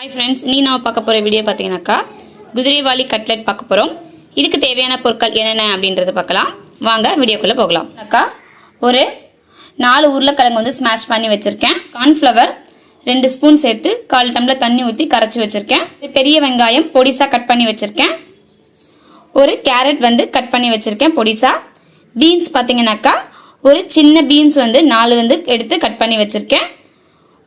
Hi friends, நீ நாம பார்க்க போற வீடியோ பாத்தீங்கன்னாக்கா குதிரைவாலி கட்லெட் பார்க்க போறோம். இதுக்கு தேவையான பொருட்கள் என்னென்ன அப்படின்றத பார்க்கலாம். வாங்க வீடியோக்குள்ள போகலாம். அக்கா ஒரு 4 உருளைக்கிழங்கு வந்து ஸ்மாஷ் பண்ணி வச்சிருக்கேன். கார்ன்ஃப்ளவர் 2 ஸ்பூன் சேர்த்து 1/4 டம்ளர் தண்ணி ஊத்தி கரைச்சு வச்சிருக்கேன். பெரிய வெங்காயம் பொடிசா கட் பண்ணி வச்சிருக்கேன். ஒரு கேரட் வந்து கட் பண்ணி வச்சிருக்கேன் பொடிசா. பீன்ஸ் பாத்தீங்கன்னாக்கா ஒரு சின்ன பீன்ஸ் வந்து 4 வந்து எடுத்து கட் பண்ணி வச்சிருக்கேன்.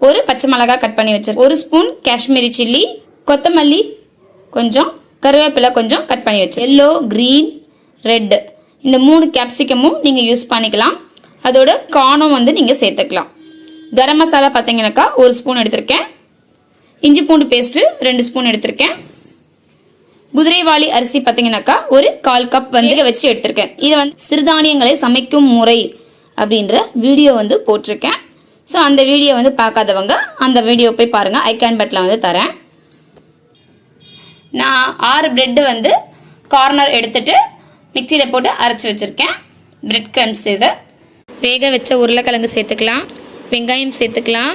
ஒரு பச்சை மிளகாய் கட் பண்ணி வச்சிருக்கேன். 1 ஸ்பூன் காஷ்மீரி சில்லி, கொத்தமல்லி கொஞ்சம், கருவேப்பிலை கொஞ்சம் கட் பண்ணி வச்சு, எல்லோ, கிரீன், ரெட் இந்த 3 கேப்சிகமும் நீங்கள் யூஸ் பண்ணிக்கலாம். அதோட கார்னும் வந்து நீங்கள் சேர்த்துக்கலாம். கரம் மசாலா பார்த்தீங்கன்னாக்கா 1 ஸ்பூன் எடுத்திருக்கேன். இஞ்சி பூண்டு பேஸ்ட்டு 2 ஸ்பூன் எடுத்திருக்கேன். குதிரைவாலி அரிசி பார்த்தீங்கன்னாக்கா ஒரு 1/4 கப் வந்து வச்சு எடுத்திருக்கேன். இதை வந்து சிறுதானியங்களை சமைக்கும் முறை அப்படின்ற வீடியோ வந்து போட்டிருக்கேன். ஸோ அந்த வீடியோ வந்து பார்க்காதவங்க அந்த வீடியோ போய் பாருங்கள். ஐகான் பட்டில் வந்து தரேன். நான் 6 பிரெட்டு வந்து கார்னர் எடுத்துட்டு மிக்சியில் போட்டு அரைச்சி வச்சுருக்கேன். பிரெட் கிரம்ஸ் இதை வேக வச்ச உருளைக்கிழங்கு சேர்த்துக்கலாம். வெங்காயம் சேர்த்துக்கலாம்.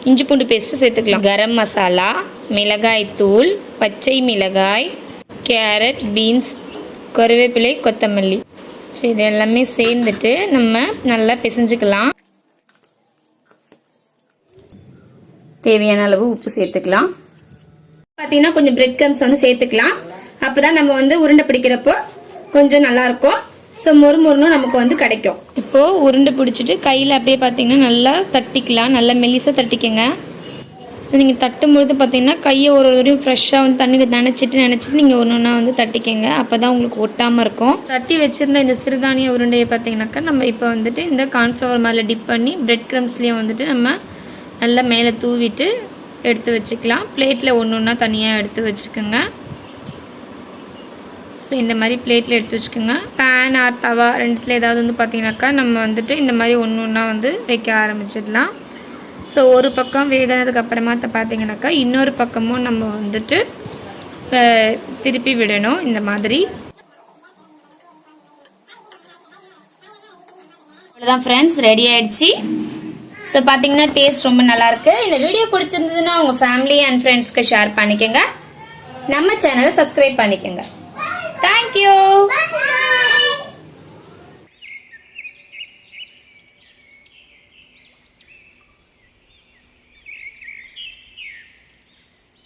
இஞ்சி பூண்டு பேஸ்ட்டு சேர்த்துக்கலாம். கரம் மசாலா, மிளகாய் தூள், பச்சை மிளகாய், கேரட், பீன்ஸ், கருவேப்பிலை, கொத்தமல்லி. ஸோ இது எல்லாமே சேர்ந்துட்டு நம்ம நல்லா பிசைஞ்சுக்கலாம். தேவையான அளவு உப்பு சேர்த்துக்கலாம். பார்த்தீங்கன்னா கொஞ்சம் பிரெட் கிரம்ஸ் வந்து சேர்த்துக்கலாம். அப்போ தான் நம்ம வந்து உருண்டை பிடிக்கிறப்போ கொஞ்சம் நல்லாயிருக்கும். ஸோ மொறுமொறுன்னு நமக்கு வந்து கிடைக்கும். இப்போது உருண்டை பிடிச்சிட்டு கையில் அப்படியே பார்த்தீங்கன்னா நல்லா தட்டிக்கலாம். நல்லா மெல்லிசாக தட்டிக்கங்க. ஸோ நீங்கள் தட்டும்பொழுது பார்த்தீங்கன்னா கையை ஒரு வரையும் ஃப்ரெஷ்ஷாக வந்து தண்ணியில் நினச்சிட்டு நீங்கள் ஒன்று ஒன்றா வந்து தட்டிக்கங்க. அப்போ தான் உங்களுக்கு ஒட்டாமல் இருக்கும். தட்டி வச்சுருந்த இந்த சிறுதானிய உருண்டையை பார்த்தீங்கன்னாக்கா நம்ம இப்போ வந்துட்டு இந்த கார்ன்ஃப்ளவர் மேலே டிப் பண்ணி பிரெட் கிரம்ஸ்லேயும் வந்துட்டு நம்ம நல்லா மேலே தூவிட்டு எடுத்து வச்சுக்கலாம். பிளேட்டில் ஒன்று ஒன்றா தனியாக எடுத்து வச்சுக்கோங்க. ஸோ இந்த மாதிரி பிளேட்டில் எடுத்து வச்சுக்கோங்க. பேன் ஆர் தவா ரெண்டுத்தில் ஏதாவது வந்து பார்த்திங்கனாக்கா நம்ம வந்துட்டு இந்த மாதிரி ஒன்று ஒன்றா வந்து வைக்க ஆரம்பிச்சிடலாம். ஸோ ஒரு பக்கம் வேகினதுக்கு அப்புறமா பார்த்திங்கனாக்கா இன்னொரு பக்கமும் நம்ம வந்துட்டு திருப்பி விடணும். இந்த மாதிரி அவ்வளோதான் ஃப்ரெண்ட்ஸ், ரெடி ஆயிடுச்சு. ஸோ பார்த்தீங்கன்னா டேஸ்ட் ரொம்ப நல்லாயிருக்கு. இந்த வீடியோ பிடிச்சிருந்ததுன்னா உங்கள் ஃபேமிலி அண்ட் ஃப்ரெண்ட்ஸ்க்கு ஷேர் பண்ணிக்கோங்க. நம்ம சேனலை சப்ஸ்கிரைப் பண்ணிக்கோங்க. தேங்க்யூ.